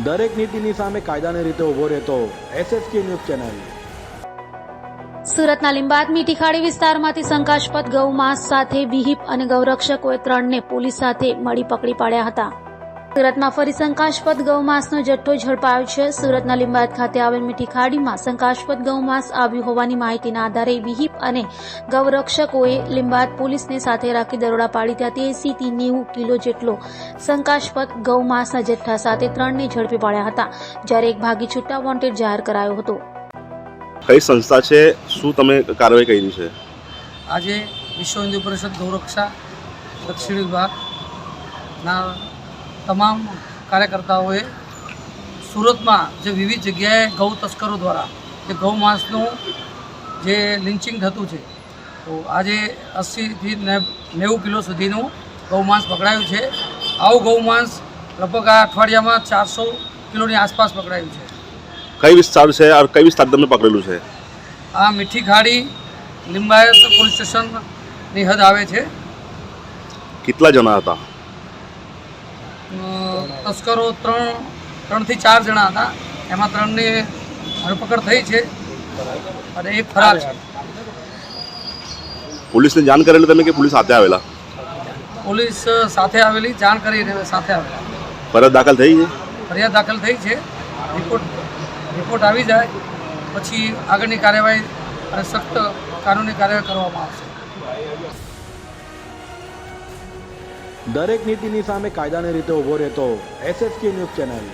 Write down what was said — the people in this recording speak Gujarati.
દરેક નીતિની સામે કાયદાની રીતે ઊભો રહેતો SSK ન્યૂઝ ચેનલ। સુરતના લીંબાદ મીઠી ખાડી વિસ્તારમાંથી શંકાસ્પદ ગૌમાંસ સાથે વિહિપ અને ગૌરક્ષકોએ 3ને પોલીસ સાથે મળી પકડી પાડ્યા હતા। સુરતમાં ફરી શંકાસ્પદ ગૌમાંસનો જથ્થો ઝડપાયો છે। સુરતના લીંબાદ ખાતે આવેલ મીઠી ખાડીમાં શંકાસ્પદ ગૌમાંસ આવ્યું હોવાની માહિતીના આધારે વિહિપ અને ગૌરક્ષકોએ લીંબાદ પોલીસને સાથે રાખી દરોડા પાડી ત્યાંથી 80 થી 90 કિલો જેટલો શંકાસ્પદ ગૌમાંસના જથ્થા સાથે 3ને ઝડપી પાડ્યા હતા, જ્યારે એક ભાગી છૂટા વોન્ટેડ જાહેર કરાયો હતો। કઈ સંસ્થા છે, શું તમે કાર્યવાહી કરી છે? આજે વિશ્વ હિન્દુ પરિષદ ગૌરક્ષા દક્ષિણ વિભાગના તમામ કાર્યકર્તાઓએ સુરતમાં જે વિવિધ જગ્યાએ ગૌ તસ્કરો દ્વારા જે ગૌ માંસનું જે લિન્ચિંગ થતું છે, તો આજે 80 થી 90 કિલો સુધીનું ગૌ માંસ પકડાયું છે। આવું ગૌ માંસ લગભગ આ અઠવાડિયામાં 400 કિલોની આસપાસ પકડાયું છે। કઈ વિસ્તાર છે और કઈ વિસ્તાર તમે પકડેલું છે? આ મીઠી ખાડી લિંબાયત પોલીસ સ્ટેશનની હદ આવે છે। કેટલા જણા હતા? તસ્કરો 3 થી 4 જણા હતા, એમાં 3ની ધરપકડ થઈ છે અને એક ફરાર છે। પોલીસને જાણ કરેલી તમે કે પોલીસ સાથે આવેલા? પોલીસ સાથે આવેલી, જાણ કરીને સાથે આવેલા। ફરિયાદ દાખલ થઈ છે? ફરિયાદ દાખલ થઈ છે। રિપોર્ટ આવી જાય પછી આગળની કાર્યવાહી અને સખ્ત કાનૂની કાર્યવાહી કરવામાં આવશે। દરેક નીતિની સામે કાયદાની રીતે ઊભો રહેતો SSK ન્યૂઝ ચેનલ।